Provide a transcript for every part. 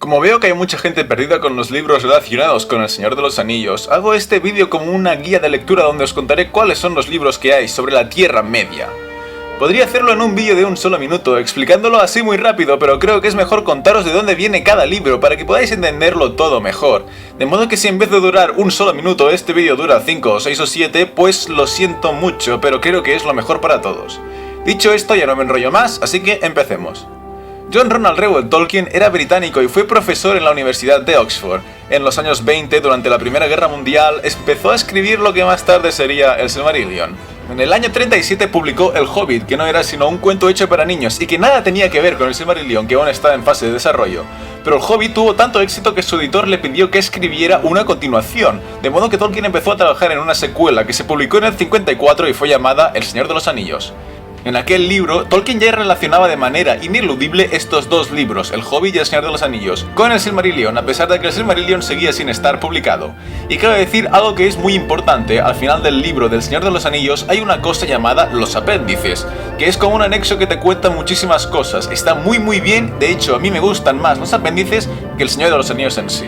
Como veo que hay mucha gente perdida con los libros relacionados con El Señor de los Anillos, hago este vídeo como una guía de lectura donde os contaré cuáles son los libros que hay sobre la Tierra Media. Podría hacerlo en un vídeo de un solo minuto, explicándolo así muy rápido, pero creo que es mejor contaros de dónde viene cada libro para que podáis entenderlo todo mejor. De modo que si en vez de durar un solo minuto este vídeo dura 5 o 6 o 7, pues lo siento mucho, pero creo que es lo mejor para todos. Dicho esto, ya no me enrollo más, así que empecemos. John Ronald Reuel Tolkien era británico y fue profesor en la Universidad de Oxford. En los años 20, durante la Primera Guerra Mundial, empezó a escribir lo que más tarde sería el Silmarillion. En el año 37 publicó El Hobbit, que no era sino un cuento hecho para niños y que nada tenía que ver con el Silmarillion, que aún estaba en fase de desarrollo. Pero El Hobbit tuvo tanto éxito que su editor le pidió que escribiera una continuación, de modo que Tolkien empezó a trabajar en una secuela que se publicó en el 54 y fue llamada El Señor de los Anillos. En aquel libro, Tolkien ya relacionaba de manera ineludible estos dos libros, El Hobbit y El Señor de los Anillos, con el Silmarillion, a pesar de que el Silmarillion seguía sin estar publicado. Y cabe decir algo que es muy importante: al final del libro del Señor de los Anillos hay una cosa llamada los apéndices, que es como un anexo que te cuenta muchísimas cosas. Está muy bien, de hecho a mí me gustan más los apéndices que el Señor de los Anillos en sí.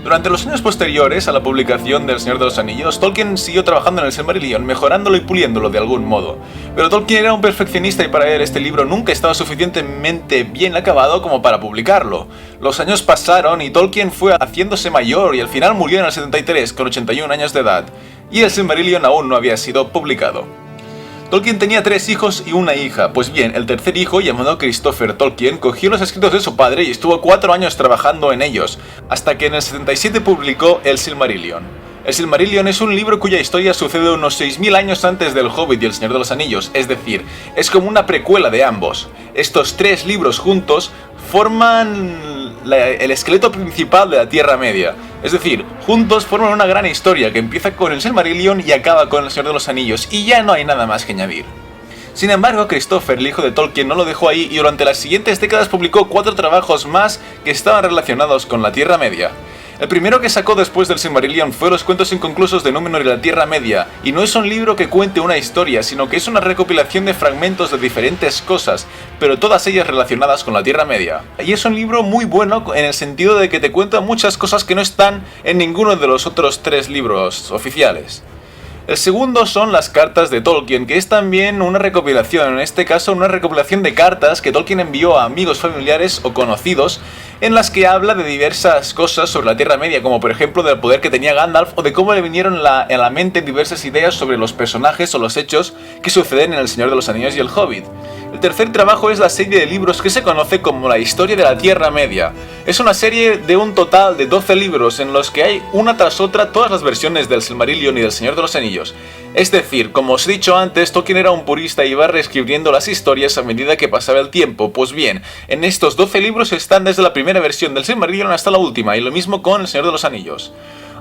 Durante los años posteriores a la publicación del Señor de los Anillos, Tolkien siguió trabajando en el Silmarillion, mejorándolo y puliéndolo de algún modo. Pero Tolkien era un perfeccionista y para él este libro nunca estaba suficientemente bien acabado como para publicarlo. Los años pasaron y Tolkien fue haciéndose mayor y al final murió en el 73 con 81 años de edad, y el Silmarillion aún no había sido publicado. Tolkien tenía 3 hijos y una hija. Pues bien, el tercer hijo, llamado Christopher Tolkien, cogió los escritos de su padre y estuvo 4 años trabajando en ellos, hasta que en el 77 publicó el Silmarillion. El Silmarillion es un libro cuya historia sucede unos 6000 años antes del Hobbit y el Señor de los Anillos, es decir, es como una precuela de ambos. Estos 3 libros juntos forman el esqueleto principal de la Tierra Media. Es decir, juntos forman una gran historia que empieza con el Silmarillion y acaba con el Señor de los Anillos, y ya no hay nada más que añadir. Sin embargo, Christopher, el hijo de Tolkien, no lo dejó ahí y durante las siguientes décadas publicó 4 trabajos más que estaban relacionados con la Tierra Media. El primero que sacó después del Silmarillion fue Los Cuentos Inconclusos de Númenor y la Tierra Media, y no es un libro que cuente una historia, sino que es una recopilación de fragmentos de diferentes cosas, pero todas ellas relacionadas con la Tierra Media. Y es un libro muy bueno en el sentido de que te cuenta muchas cosas que no están en ninguno de los otros 3 libros oficiales. El segundo son las cartas de Tolkien, que es también una recopilación, en este caso una recopilación de cartas que Tolkien envió a amigos, familiares o conocidos, en las que habla de diversas cosas sobre la Tierra Media, como por ejemplo del poder que tenía Gandalf o de cómo le vinieron a la mente diversas ideas sobre los personajes o los hechos que suceden en El Señor de los Anillos y El Hobbit. El tercer trabajo es la serie de libros que se conoce como la Historia de la Tierra Media. Es una serie de un total de 12 libros en los que hay una tras otra todas las versiones del Silmarillion y del Señor de los Anillos. Es decir, como os he dicho antes, Tolkien era un purista y iba reescribiendo las historias a medida que pasaba el tiempo. Pues bien, en estos 12 libros están desde la primera versión del Silmarillion hasta la última, y lo mismo con El Señor de los Anillos.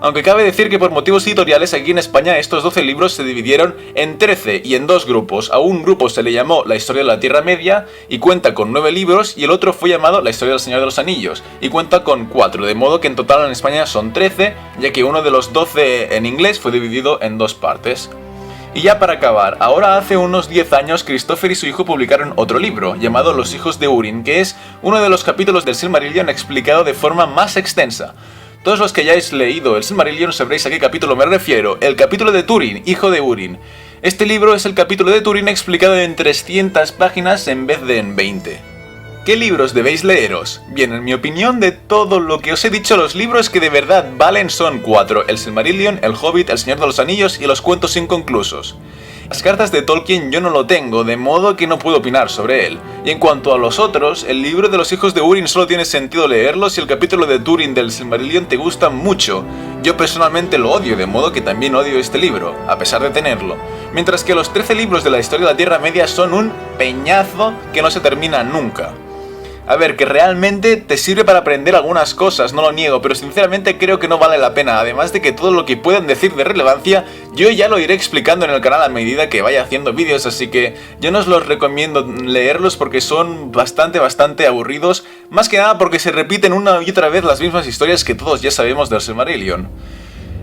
Aunque cabe decir que por motivos editoriales aquí en España estos 12 libros se dividieron en 13 y en 2 grupos. A un grupo se le llamó La Historia de la Tierra Media y cuenta con 9 libros, y el otro fue llamado La Historia del Señor de los Anillos y cuenta con 4, de modo que en total en España son 13, ya que uno de los 12 en inglés fue dividido en 2 partes. Y ya para acabar, ahora hace unos 10 años Christopher y su hijo publicaron otro libro, llamado Los Hijos de Húrin, que es uno de los capítulos del Silmarillion explicado de forma más extensa. Todos los que hayáis leído el Silmarillion sabréis a qué capítulo me refiero, el capítulo de Túrin, hijo de Húrin. Este libro es el capítulo de Túrin explicado en 300 páginas en vez de en 20. ¿Qué libros debéis leeros? Bien, en mi opinión, de todo lo que os he dicho, los libros que de verdad valen son 4, el Silmarillion, el Hobbit, el Señor de los Anillos y los Cuentos Inconclusos. Las cartas de Tolkien yo no lo tengo, de modo que no puedo opinar sobre él. Y en cuanto a los otros, el libro de los Hijos de Húrin solo tiene sentido leerlo si el capítulo de Túrin del Silmarillion te gusta mucho. Yo personalmente lo odio, de modo que también odio este libro, a pesar de tenerlo. Mientras que los 13 libros de la Historia de la Tierra Media son un peñazo que no se termina nunca. A ver, que realmente te sirve para aprender algunas cosas, no lo niego, pero sinceramente creo que no vale la pena, además de que todo lo que puedan decir de relevancia, yo ya lo iré explicando en el canal a medida que vaya haciendo vídeos, así que yo no os los recomiendo leerlos porque son bastante aburridos, más que nada porque se repiten una y otra vez las mismas historias que todos ya sabemos del Silmarillion.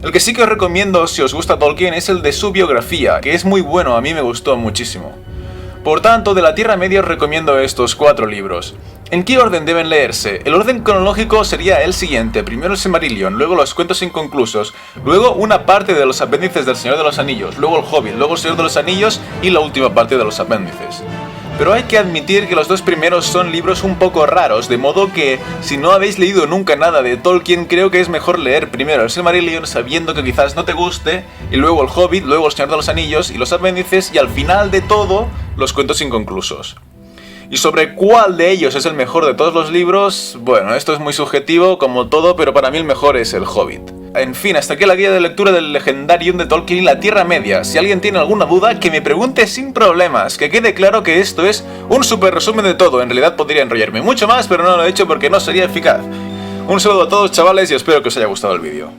El que sí que os recomiendo si os gusta Tolkien es el de su biografía, que es muy bueno, a mí me gustó muchísimo. Por tanto, de la Tierra Media os recomiendo estos 4 libros. ¿En qué orden deben leerse? El orden cronológico sería el siguiente: primero el Silmarillion, luego los cuentos inconclusos, luego una parte de los apéndices del Señor de los Anillos, luego el Hobbit, luego el Señor de los Anillos y la última parte de los apéndices. Pero hay que admitir que los 2 primeros son libros un poco raros, de modo que si no habéis leído nunca nada de Tolkien, creo que es mejor leer primero el Silmarillion sabiendo que quizás no te guste, y luego el Hobbit, luego el Señor de los Anillos y los apéndices, y al final de todo, los cuentos inconclusos. Y sobre cuál de ellos es el mejor de todos los libros, bueno, esto es muy subjetivo como todo, pero para mí el mejor es el Hobbit. En fin, hasta aquí la guía de lectura del Legendarium de Tolkien y la Tierra Media. Si alguien tiene alguna duda, que me pregunte sin problemas. Que quede claro que esto es un super resumen de todo. En realidad podría enrollarme mucho más, pero no lo he hecho porque no sería eficaz. Un saludo a todos, chavales, y espero que os haya gustado el vídeo.